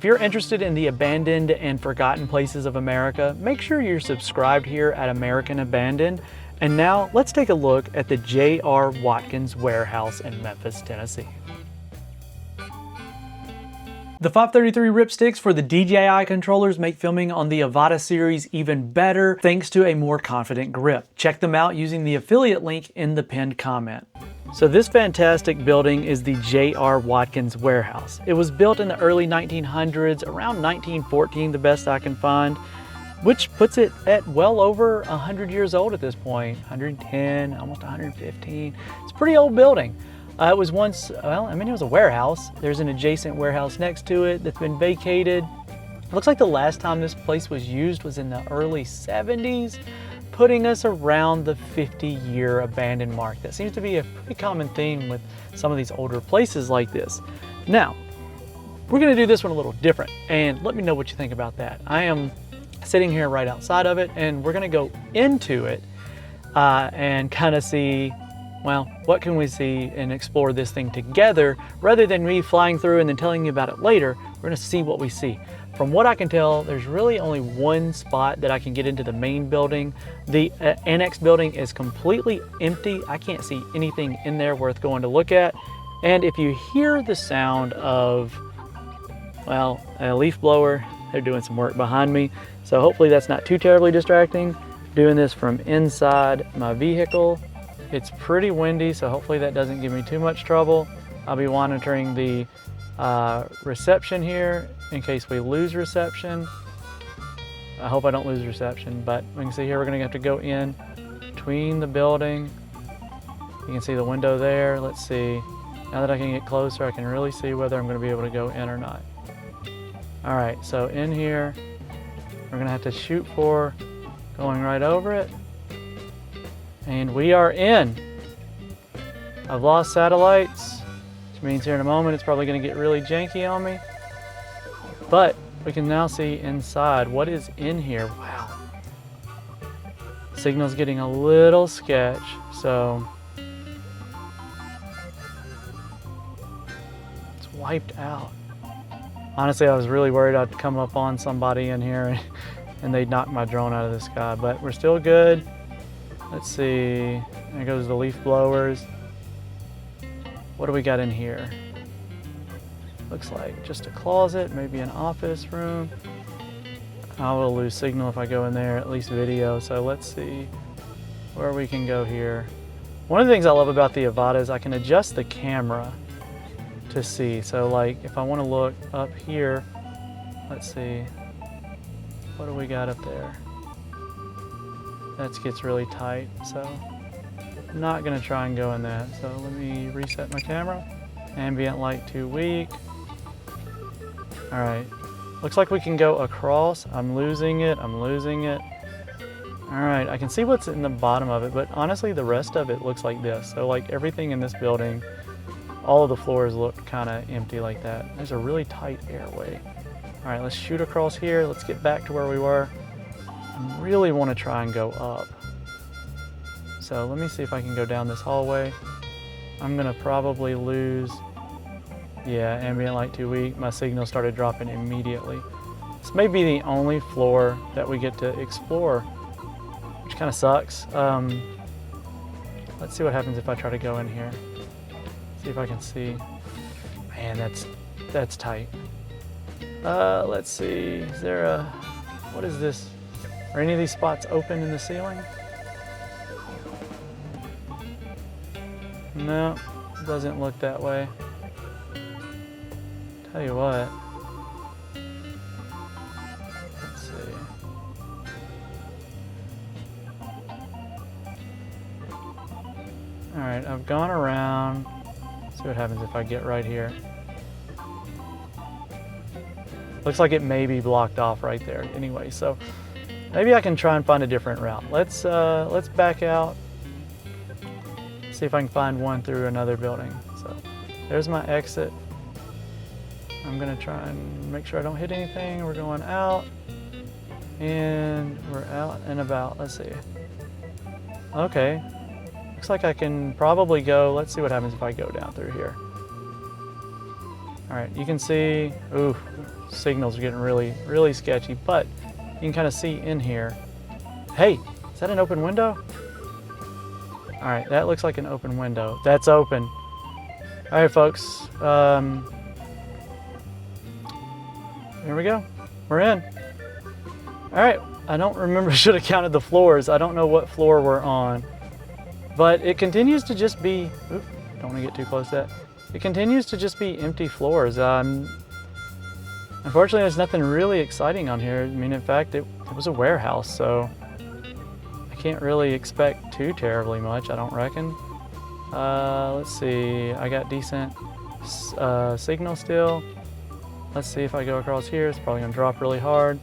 you're interested in the abandoned and forgotten places of America, make sure you're subscribed here at American Abandoned. And now let's take a look at the JR Watkins Warehouse in Memphis, Tennessee. The 533 ripsticks for the DJI controllers make filming on the Avata series even better thanks to a more confident grip. Check them out using the affiliate link in the pinned comment. So this fantastic building is the JR Watkins Warehouse. It was built in the early 1900s, around 1914 the best I can find, which puts it at well over 100 years old at this point, 110, almost 115. It's a pretty old building. It was once, well, I mean, it was a warehouse. There's an adjacent warehouse next to it that's been vacated. It looks like the last time this place was used was in the early 70s, putting us around the 50-year abandoned mark. That seems to be a pretty common theme with some of these older places like this. Now, we're gonna do this one a little different, and let me know what you think about that. I am sitting here right outside of it, and we're gonna go into it and kind of see, well, what can we see and explore this thing together rather than me flying through and then telling you about it later. We're gonna see what we see. From what I can tell, there's really only one spot that I can get into the main building. The annex building is completely empty. I can't see anything in there worth going to look at. And if you hear the sound of, well, a leaf blower, they're doing some work behind me. So hopefully that's not too terribly distracting. Doing this from inside my vehicle. It's pretty windy, so hopefully that doesn't give me too much trouble. I'll be monitoring the reception here in case we lose reception. I hope I don't lose reception, but we can see here we're gonna have to go in between the building. You can see the window there. Let's see. Now that I can get closer, I can really see whether I'm gonna be able to go in or not. All right, so in here, we're gonna have to shoot for going right over it. And we are in. I've lost satellites, which means here in a moment it's probably going to get really janky on me. But we can now see inside what is in here. Wow. Signal's getting a little sketch, so it's wiped out. Honestly, I was really worried I'd come up on somebody in here and they'd knock my drone out of the sky, but we're still good. Let's see, there goes the leaf blowers. What do we got in here? Looks like just a closet, maybe an office room. I will lose signal if I go in there, at least video. So let's see where we can go here. One of the things I love about the Avata is I can adjust the camera to see. So like if I want to look up here, let's see, what do we got up there? That gets really tight, so I'm not gonna try and go in that. So let me reset my camera. Ambient light too weak. All right, looks like we can go across. I'm losing it, I'm losing it. All right, I can see what's in the bottom of it, but honestly the rest of it looks like this. So like everything in this building, all of the floors look kind of empty like that. There's a really tight airway. All right, let's shoot across here. Let's get back to where we were. I really want to try and go up. So let me see if I can go down this hallway. I'm gonna probably lose, yeah, ambient light too weak. My signal started dropping immediately. This may be the only floor that we get to explore, which kind of sucks. Let's see what happens if I try to go in here. See if I can see. Man, that's tight. Let's see, is there a, what is this? Are any of these spots open in the ceiling? No, doesn't look that way. Tell you what. Let's see. All right, I've gone around. Let's see what happens if I get right here. Looks like it may be blocked off right there anyway, so maybe I can try and find a different route. Let's back out. See if I can find one through another building. So there's my exit. I'm gonna try and make sure I don't hit anything. We're going out and we're out and about. Let's see. Okay, looks like I can probably go. Let's see what happens if I go down through here. All right, you can see, ooh, signals are getting really, really sketchy, but you can kind of see in here. Hey, is that an open window? All right, that looks like an open window. That's open. All right, folks. Here we go. We're in. All right, I don't remember, should have counted the floors. I don't know what floor we're on, but it continues to just be, oops, don't want to get too close to that. It continues to just be empty floors. Unfortunately, there's nothing really exciting on here. I mean, in fact, it was a warehouse, so I can't really expect too terribly much, I don't reckon. Let's see, I got decent signal still. Let's see if I go across here, it's probably gonna drop really hard.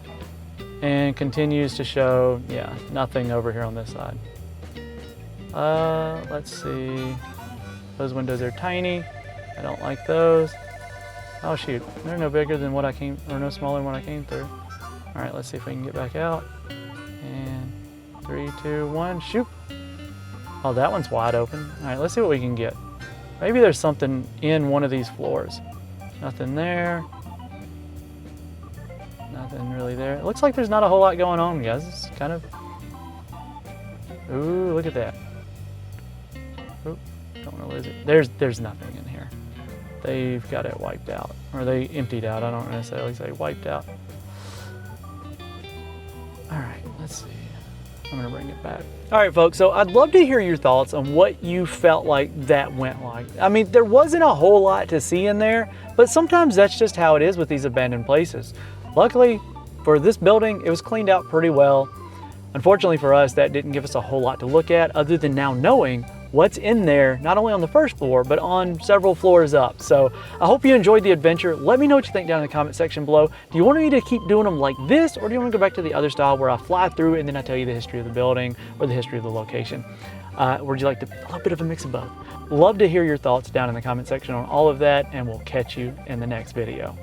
And continues to show, yeah, nothing over here on this side. Let's see, those windows are tiny. I don't like those. Oh shoot, they're no bigger than what I came, or no smaller than what I came through. All right, let's see if we can get back out. And 3, 2, 1, shoot. Oh, that one's wide open. All right, let's see what we can get. Maybe there's something in one of these floors. Nothing there. Nothing really there. It looks like there's not a whole lot going on, guys. It's kind of, ooh, look at that. Oop, don't want to lose it. There's nothing in here. They've got it wiped out, or they emptied out. I don't necessarily say wiped out. All right, let's see. I'm gonna bring it back. All right, folks, so I'd love to hear your thoughts on what you felt like that went like. I mean, there wasn't a whole lot to see in there, but sometimes that's just how it is with these abandoned places. Luckily for this building, it was cleaned out pretty well. Unfortunately for us, that didn't give us a whole lot to look at other than now knowing what's in there, not only on the first floor, but on several floors up. So I hope you enjoyed the adventure. Let me know what you think down in the comment section below. Do you want me to keep doing them like this, or do you want to go back to the other style where I fly through and then I tell you the history of the building or the history of the location? Would you like a little bit of a mix of both? Love to hear your thoughts down in the comment section on all of that, and we'll catch you in the next video.